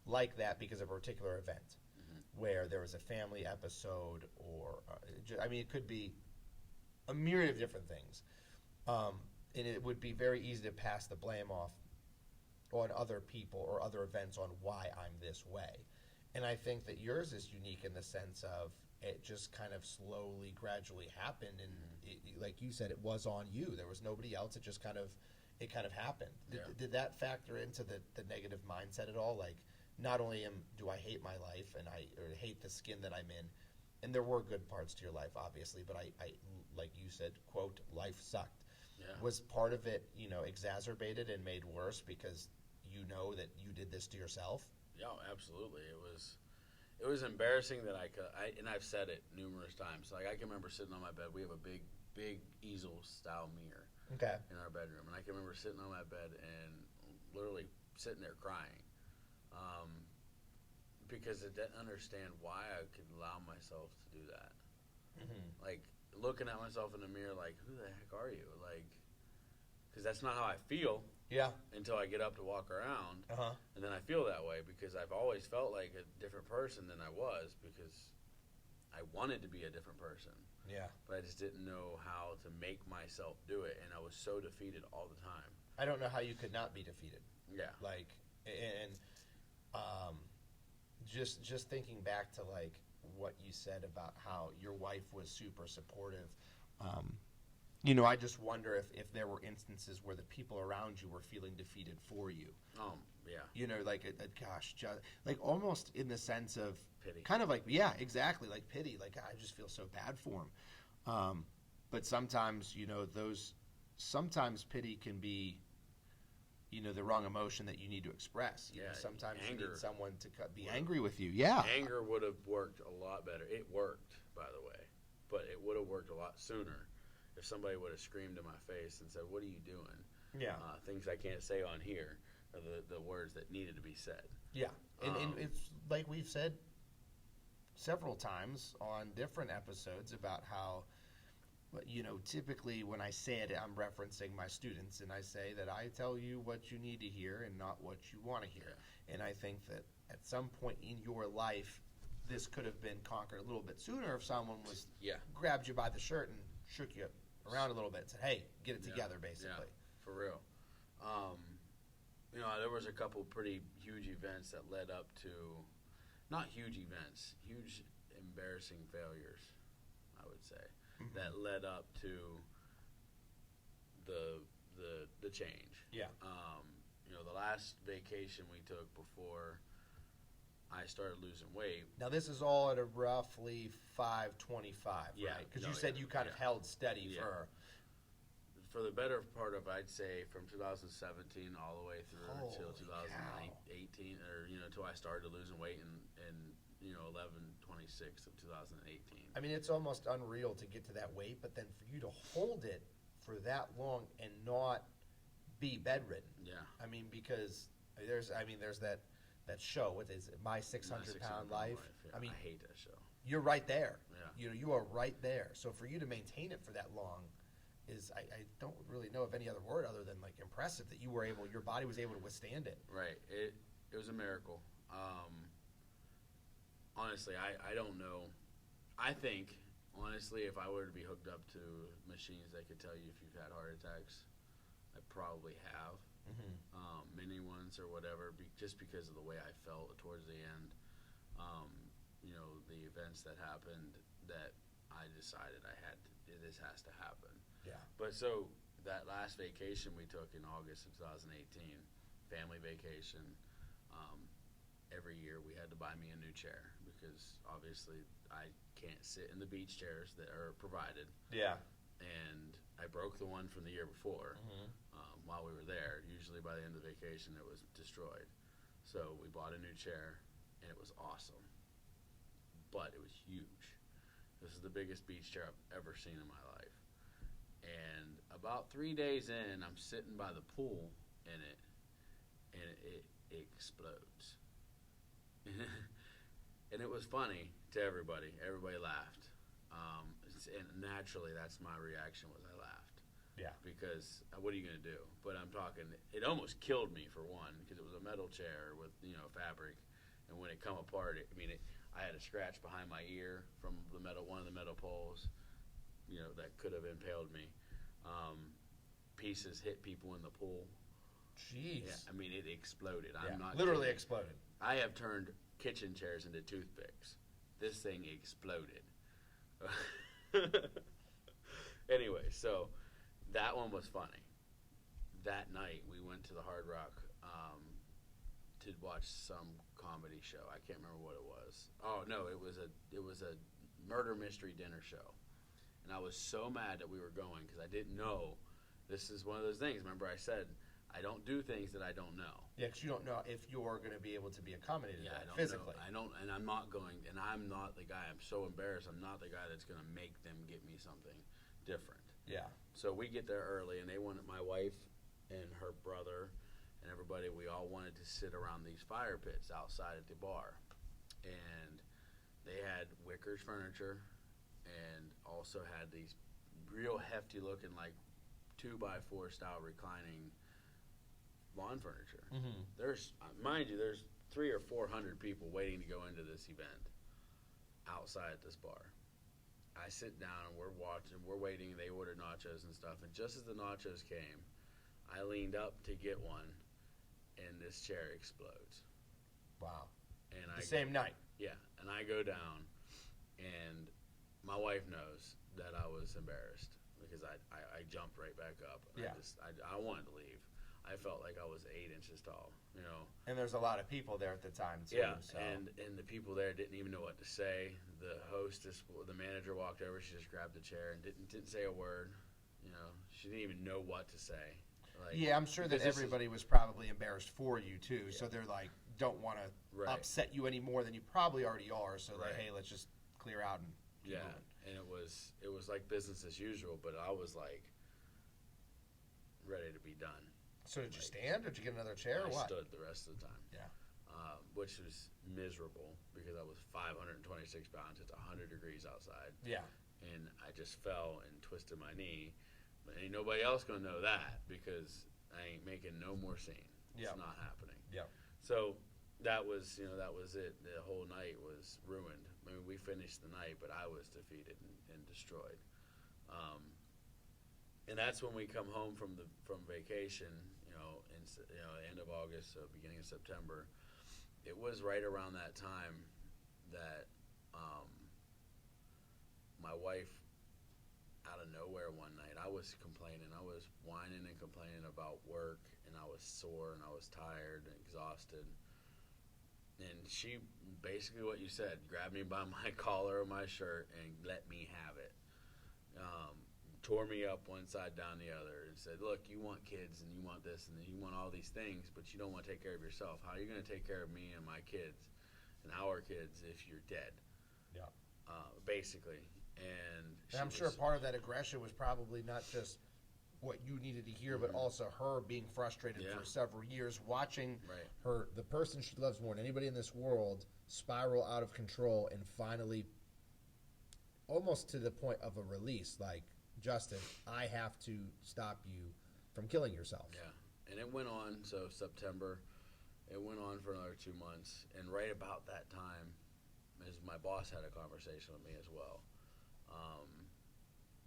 S1: like that because of a particular event. Where there was a family episode or, it could be a myriad of different things. And it would be very easy to pass the blame off on other people or other events on why I'm this way. And I think that yours is unique in the sense of it just kind of slowly, gradually happened. And like you said, it was on you. There was nobody else. It just kind of happened. Did that factor into the negative mindset at all? Like, not only do I hate my life and I hate the skin that I'm in, and there were good parts to your life, obviously, but I like you said, quote, life sucked.
S2: Yeah.
S1: Was part of it, exacerbated and made worse because you know that you did this to yourself?
S2: Yeah, absolutely. It was embarrassing that and I've said it numerous times. Like I can remember sitting on my bed. We have a big easel style mirror in our bedroom, and I can remember sitting on my bed and literally sitting there crying. Because I didn't understand why I could allow myself to do that.
S1: Mm-hmm.
S2: Like, looking at myself in the mirror like, who the heck are you? Like, because that's not how I feel until I get up to walk around. And then I feel that way because I've always felt like a different person than I was because I wanted to be a different person.
S1: Yeah.
S2: But I just didn't know how to make myself do it, and I was so defeated all the time.
S1: I don't know how you could not be defeated.
S2: Yeah.
S1: Like, and just thinking back to like what you said about how your wife was super supportive, I just wonder if there were instances where the people around you were feeling defeated for you.
S2: Yeah.
S1: Like, gosh, like almost in the sense of
S2: Pity.
S1: kind of like, yeah, exactly, like pity. Like, I just feel so bad for him. But sometimes, sometimes pity can be, the wrong emotion that you need to express. Sometimes
S2: anger.
S1: You need someone to be angry with you. Yeah.
S2: Anger would have worked a lot better. It worked, by the way, but it would have worked a lot sooner if somebody would have screamed in my face and said, "What are you doing?"
S1: Yeah.
S2: Things I can't say on here are the words that needed to be said.
S1: Yeah. And it's like we've said several times on different episodes about how, typically when I say it, I'm referencing my students, and I say that I tell you what you need to hear and not what you want to hear. And I think that at some point in your life, this could have been conquered a little bit sooner if someone was grabbed you by the shirt and shook you around a little bit and said, "Hey, get it together," basically.
S2: Yeah, for real. There was a couple pretty huge events that led up to, not huge events, huge embarrassing failures, I would say, that led up to the change.
S1: Yeah.
S2: The last vacation we took before I started losing weight.
S1: Now, this is all at a roughly 525,
S2: Yeah.
S1: right? Because you said you kind of held steady
S2: for the better part of, I'd say, from 2017 all the way through until 2018, or until I started losing weight in 11/26 of 2018.
S1: I mean, it's almost unreal to get to that weight, but then for you to hold it for that long and not be bedridden.
S2: Yeah.
S1: I mean, because there's that show. What is it? My 600-Pound Life.
S2: Yeah, I hate that show.
S1: You're right there.
S2: Yeah.
S1: You are right there. So for you to maintain it for that long is, I don't really know of any other word other than like impressive that your body was able to withstand it.
S2: Right. It was a miracle. Honestly, I don't know. I think, honestly, if I were to be hooked up to machines that could tell you if you've had heart attacks, I probably have. Mini ones or whatever, just because of the way I felt towards the end. The events that happened, that I decided this has to happen.
S1: Yeah.
S2: But so that last vacation we took in August of 2018, family vacation, every year we had to buy me a new chair because obviously I can't sit in the beach chairs that are provided.
S1: Yeah.
S2: And I broke the one from the year before while we were there. Usually by the end of the vacation it was destroyed. So we bought a new chair and it was awesome. But it was huge. This is the biggest beach chair I've ever seen in my life. And about 3 days in, I'm sitting by the pool in it, and it explodes. And it was funny to everybody. Everybody laughed. And naturally, that's my reaction, was I laughed.
S1: Yeah.
S2: Because what are you going to do? But I'm talking, it almost killed me, for one, because it was a metal chair with, fabric. And when it come apart, I had a scratch behind my ear from one of the metal poles, that could have impaled me. Pieces hit people in the pool.
S1: Jeez.
S2: Yeah, it exploded.
S1: Yeah.
S2: I'm not
S1: literally
S2: kidding.
S1: Exploded.
S2: I have turned kitchen chairs into toothpicks. This thing exploded. Anyway, so that one was funny. That night we went to the Hard Rock to watch some comedy show. I can't remember what it was. Oh no, it was a murder mystery dinner show, and I was so mad that we were going because I didn't know. This is one of those things. Remember, I said I don't do things that I don't know.
S1: Yeah, because you don't know if you're going to be able to be accommodated
S2: I don't
S1: physically.
S2: know. I don't, and I'm not going. And I'm not the guy. I'm so embarrassed. I'm not the guy that's going to make them get me something different.
S1: Yeah.
S2: So we get there early, and they wanted my wife and her brother and everybody. We all wanted to sit around these fire pits outside at the bar, and they had Wickers furniture, and also had these real hefty looking, like 2x4 style reclining lawn furniture. There's, mind you, there's 300 or 400 people waiting to go into this event outside at this bar. I sit down and we're watching, we're waiting. They order nachos and stuff, and just as the nachos came, I leaned up to get one, and this chair explodes.
S1: Wow.
S2: And
S1: the same night.
S2: Yeah, and I go down, and my wife knows that I was embarrassed. because I jumped right back up.
S1: Yeah.
S2: I wanted to leave. I felt like I was 8 inches tall, you know.
S1: And there's a lot of people there at the time too.
S2: Yeah,
S1: So.
S2: and the people there didn't even know what to say. The hostess, the manager walked over. She just grabbed the chair and didn't say a word. You know, she didn't even know what to say. Like,
S1: yeah, I'm sure that
S2: because this is-
S1: everybody was probably embarrassed for you too. So they're like, don't want to
S2: Right.
S1: upset you any more than you probably already are. So like,
S2: Right.
S1: hey, let's just clear out and keep
S2: Yeah,
S1: moving.
S2: and it was like business as usual, but I was like ready to be done.
S1: So did you stand, or did you get another chair, or
S2: I
S1: what?
S2: stood the rest of the time.
S1: Yeah.
S2: Which was miserable because I was 526 pounds. It's 100 degrees outside,
S1: Yeah.
S2: and I just fell and twisted my knee. But ain't nobody else gonna know that because I ain't making no more scene.
S1: Yeah.
S2: It's not happening.
S1: Yeah.
S2: So that was it. The whole night was ruined. I mean, we finished the night, but I was defeated and destroyed. And that's when we come home from vacation. End of August, so beginning of September. It was right around that time that my wife, out of nowhere one night, I was complaining. I was whining and complaining about work, and I was sore, and I was tired and exhausted. And she, basically what you said, grabbed me by my collar of my shirt and let me have it. Tore me up one side down the other and said, look, you want kids and you want this and you want all these things, but you don't want to take care of yourself. How are you going to take care of me and my kids and our kids if you're dead?
S1: Yeah.
S2: Basically. And
S1: I'm sure part of that aggression was probably not just what you needed to hear, but also her being frustrated
S2: Yeah.
S1: for several years, watching
S2: Right.
S1: the person she loves more than anybody in this world, spiral out of control and finally, almost to the point of a release, like, Justin, I have to stop you from killing yourself.
S2: Yeah. And it went on, so September, it went on for another 2 months. And right about that time, as my boss had a conversation with me as well,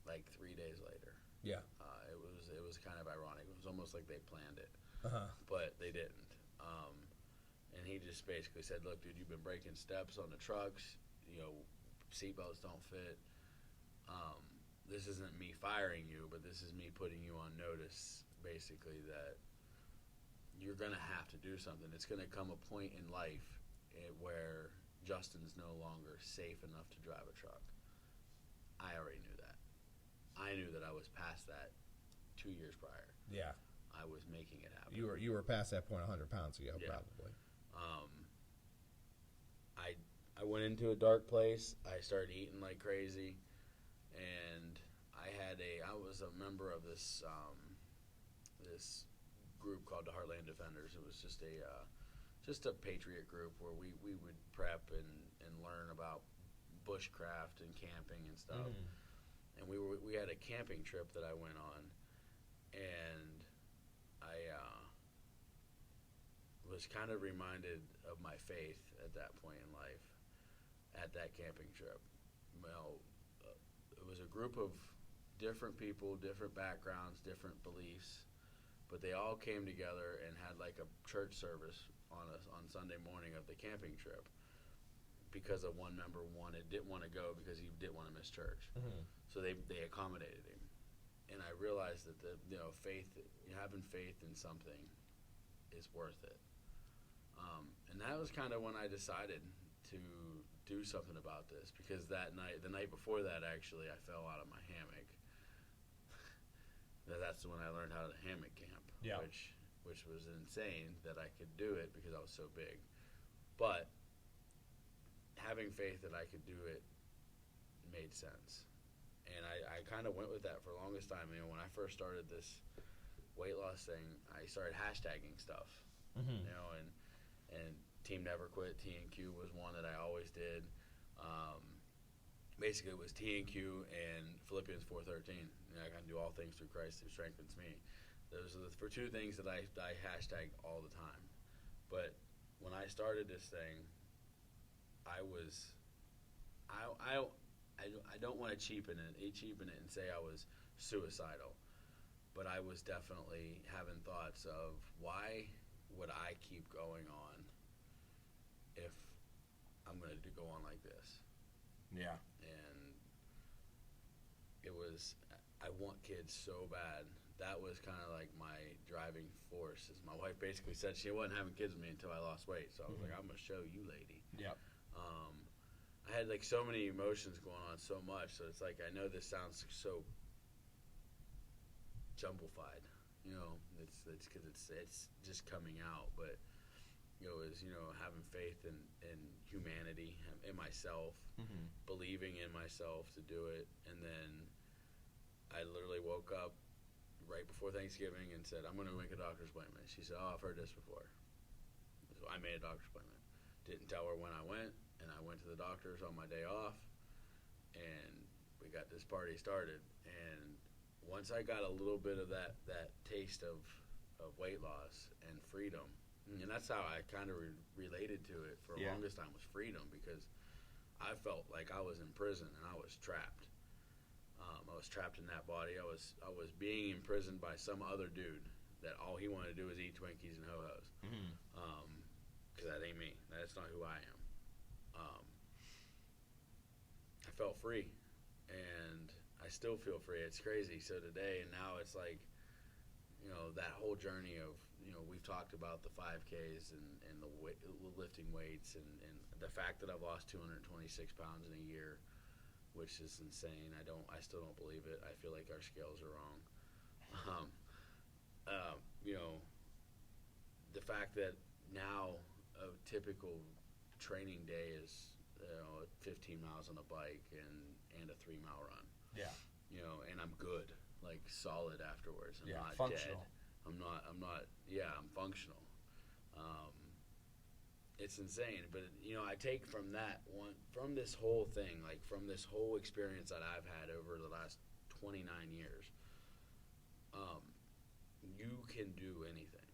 S2: like 3 days later.
S1: Yeah.
S2: It was kind of ironic. It was almost like they planned it,
S1: Uh-huh.
S2: but they didn't. And he just basically said, "Look, dude, you've been breaking steps on the trucks. Seatbelts don't fit. This isn't me firing you, but this is me putting you on notice, basically, that you're going to have to do something. It's going to come a point in life where Justin's no longer safe enough to drive a truck." I already knew that. I knew that I was past that 2 years prior.
S1: Yeah.
S2: I was making it happen.
S1: You were past that point 100 pounds ago,
S2: Yeah.
S1: probably.
S2: I went into a dark place. I started eating like crazy, and I was a member of this this group called the Heartland Defenders. It was just a patriot group where we would prep and learn about bushcraft and camping and stuff. And we had a camping trip that I went on, and I was kind of reminded of my faith at that point in life at that camping trip. Well, it was a group of different people, different backgrounds, different beliefs, but they all came together and had like a church service on Sunday morning of the camping trip because of one member didn't want to go because he didn't want to miss church. So they accommodated him. And I realized that having faith in something is worth it. And that was kind of when I decided to do something about this, because the night before that, actually, I fell out of my hammock. That's when I learned how to hammock camp,
S1: Yeah.
S2: which was insane that I could do it because I was so big. But having faith that I could do it made sense. And I kind of went with that for the longest time. When I first started this weight loss thing, I started hashtagging stuff. And Team Never Quit, TNQ was one that I always did. Basically, it was TNQ and Philippians 4:13. I can do all things through Christ who strengthens me. Those are the two things that I hashtag all the time. But when I started this thing, I don't want to cheapen it and say I was suicidal, but I was definitely having thoughts of why would I keep going on if I'm going to go on like this?
S1: Yeah.
S2: And it was, I want kids so bad. That was kind of like my driving force. Is my wife basically said she wasn't having kids with me until I lost weight. So I was like, I'm gonna show you, lady.
S1: Yep.
S2: I had like so many emotions going on so much. So it's like I know this sounds so jumblified. It's because it's just coming out, but is having faith in humanity, in myself, believing in myself to do it, and then I literally woke up right before Thanksgiving and said, I'm going to make a doctor's appointment. She said, oh, I've heard this before. So I made a doctor's appointment. Didn't tell her when I went, and I went to the doctor's on my day off, and we got this party started. And once I got a little bit of that taste of weight loss and freedom, and that's how I kind of related to it for the longest time, was freedom, because I felt like I was in prison and I was trapped. I was trapped in that body. I was being imprisoned by some other dude that all he wanted to do was eat Twinkies and Ho-Hos. Because that ain't me. That's not who I am. I felt free, and I still feel free. It's crazy. So today and now, it's like, that whole journey of, we've talked about the 5Ks and the lifting weights, and the fact that I've lost 226 pounds in a year, which is insane. I still don't believe it. I feel like our scales are wrong. The fact that now a typical training day is 15 miles on a bike and a 3-mile run.
S1: Yeah.
S2: And I'm good, like solid afterwards. I'm not
S1: functional.
S2: dead. I'm not. Yeah, I'm functional. It's insane, but I take from this whole thing, like from this whole experience that I've had over the last 29 years. You can do anything.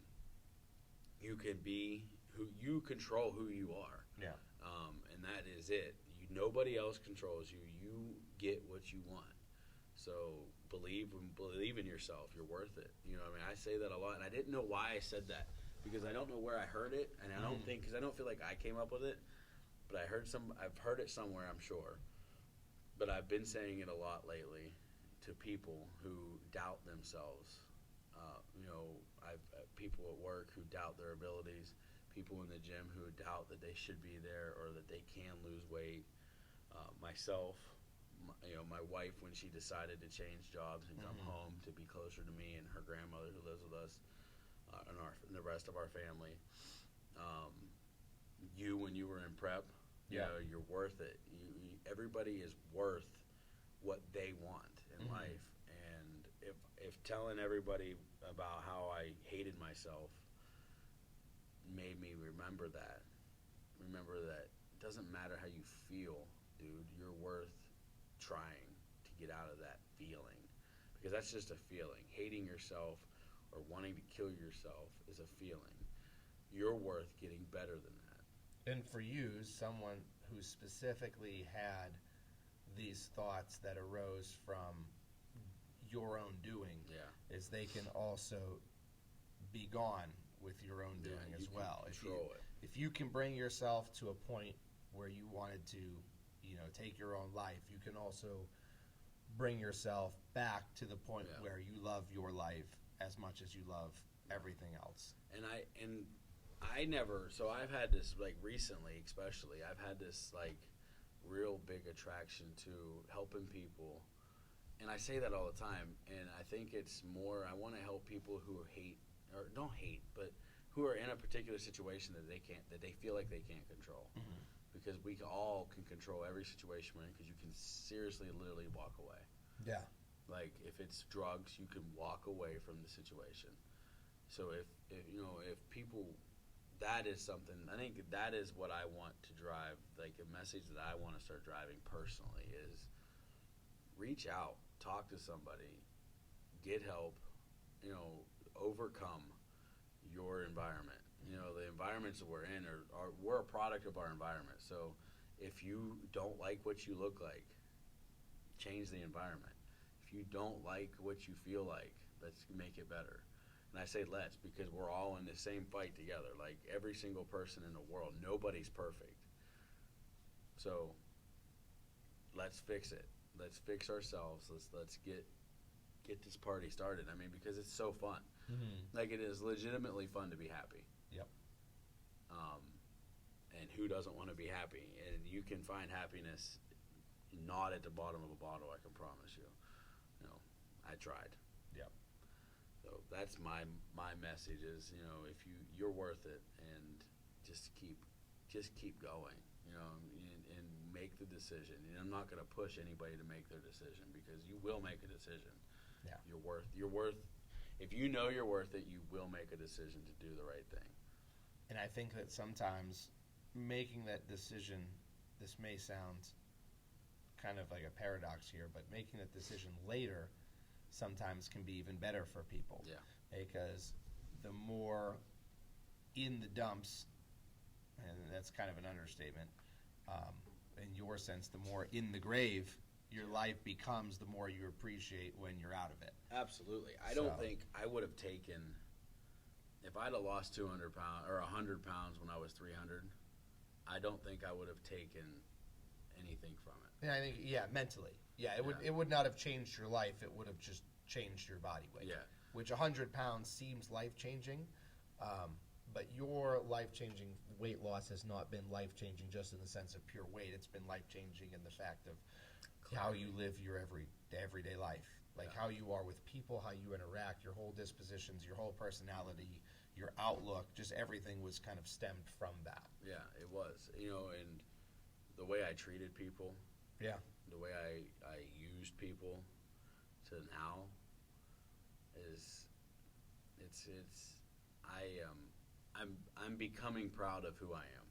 S2: You can be you control who you are.
S1: Yeah.
S2: And that is it. Nobody else controls you. You get what you want. So believe in yourself. You're worth it. I say that a lot, and I didn't know why I said that, because I don't know where I heard it, and I don't think, because I don't feel like I came up with it, but I've heard it somewhere, I'm sure. But I've been saying it a lot lately to people who doubt themselves. I've people at work who doubt their abilities, people in the gym who doubt that they should be there or that they can lose weight. Myself, my wife, when she decided to change jobs and come home to be closer to me and her grandmother who lives with us, and the rest of our family. You, when you were in prep, you're worth it. Everybody is worth what they want in life. And if telling everybody about how I hated myself made me remember that it doesn't matter how you feel, dude. You're worth trying to get out of that feeling, because that's just a feeling. Hating yourself or wanting to kill yourself is a feeling. You're worth getting better than that.
S1: And for you, someone who specifically had these thoughts that arose from your own doing, is they can also be gone with your own doing as well. If you can bring yourself to a point where you wanted to, take your own life, you can also bring yourself back to the point where you love your life as much as you love everything else.
S2: And I never, so I've had this, like recently especially, I've had this like real big attraction to helping people. And I say that all the time, and I think it's more, I want to help people who hate, or don't hate, but who are in a particular situation that they feel like they can't control. Because we all can control every situation we're in, because you can seriously, literally walk away.
S1: Yeah.
S2: Like if it's drugs, you can walk away from the situation. So if people, that is something, I think that is what I want to drive, like a message that I want to start driving personally is reach out, talk to somebody, get help, overcome your environment. The environments that we're in we're a product of our environment. So if you don't like what you look like, change the environment. If you don't like what you feel like, let's make it better. And I say let's because we're all in the same fight together. Like every single person in the world, nobody's perfect. So let's fix it. Let's fix ourselves. Let's get get this party started. I mean, because it's so fun. Like, it is legitimately fun to be happy.
S1: Yep.
S2: And who doesn't want to be happy? And you can find happiness not at the bottom of a bottle, I can promise you. You know, I tried.
S1: Yep.
S2: So that's my message is, you know, if you're worth it, and just keep going, you know, and make the decision. And I'm not going to push anybody to make their decision, because you will make a decision.
S1: Yeah.
S2: You're worth. If you know you're worth it, you will make a decision to do the right thing.
S1: And I think that sometimes making that decision, this may sound kind of like a paradox here, but making that decision later sometimes can be even better for people.
S2: Yeah.
S1: Because the more in the dumps, and that's kind of an understatement, in your sense, the more in the grave your life becomes, the more you appreciate when you're out of it.
S2: Absolutely. I don't think I would have taken, if I'd have lost 200 pounds or 100 pounds when I was 300, I don't think I would have taken anything from it.
S1: Yeah, I think, mentally. Yeah, it would not have changed your life. It would have just changed your body weight.
S2: Yeah.
S1: Which 100 pounds seems life-changing, but your life-changing weight loss has not been life-changing just in the sense of pure weight. It's been life-changing in the fact of how you live your everyday life, like how you are with people, how you interact, your whole dispositions, your whole personality, your outlook, just everything was kind of stemmed from that.
S2: Yeah, it was. You know, and the way I treated people,
S1: Yeah.
S2: the way I used people to now is I'm becoming proud of who I am.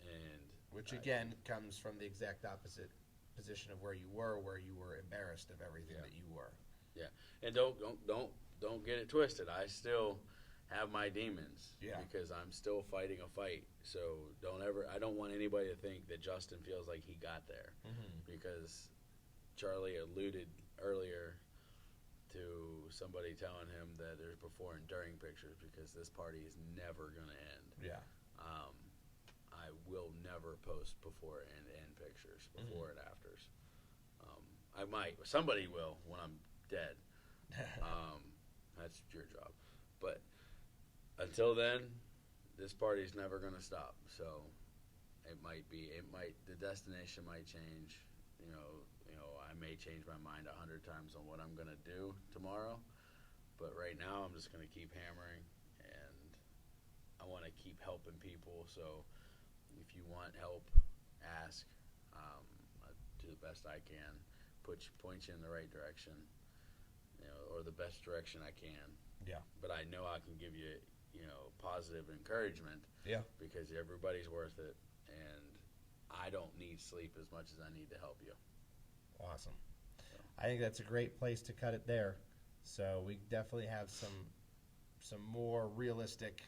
S2: And
S1: Which again comes from the exact opposite position of where you were embarrassed of everything that you were.
S2: Yeah, and don't get it twisted. I still have my demons, because I'm still fighting a fight. So I don't want anybody to think that Justin feels like he got there, because Charlie alluded earlier to somebody telling him that there's before and during pictures, because this party is never going to end.
S1: Yeah.
S2: I will never post before and end pictures, before and afters. I might. Somebody will when I'm dead. That's your job. But until then, this party's never going to stop. So the destination might change. You know, I may change my mind 100 times on what I'm going to do tomorrow. But right now, I'm just going to keep hammering, and I want to keep helping people. So if you want help, ask. I do the best I can. Point you in the right direction, or the best direction I can.
S1: Yeah.
S2: But I know I can give you, positive encouragement.
S1: Yeah.
S2: Because everybody's worth it, and I don't need sleep as much as I need to help you.
S1: Awesome. I think that's a great place to cut it there. So we definitely have some more realistic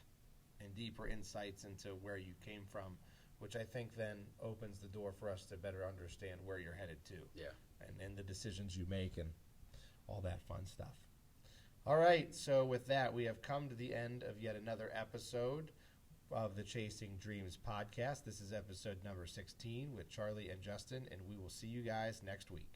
S1: and deeper insights into where you came from, which I think then opens the door for us to better understand where you're headed to.
S2: Yeah.
S1: And the decisions you make and all that fun stuff. All right, so with that, we have come to the end of yet another episode of the Chasing Dreams podcast. This is episode number 16 with Charlie and Justin, and we will see you guys next week.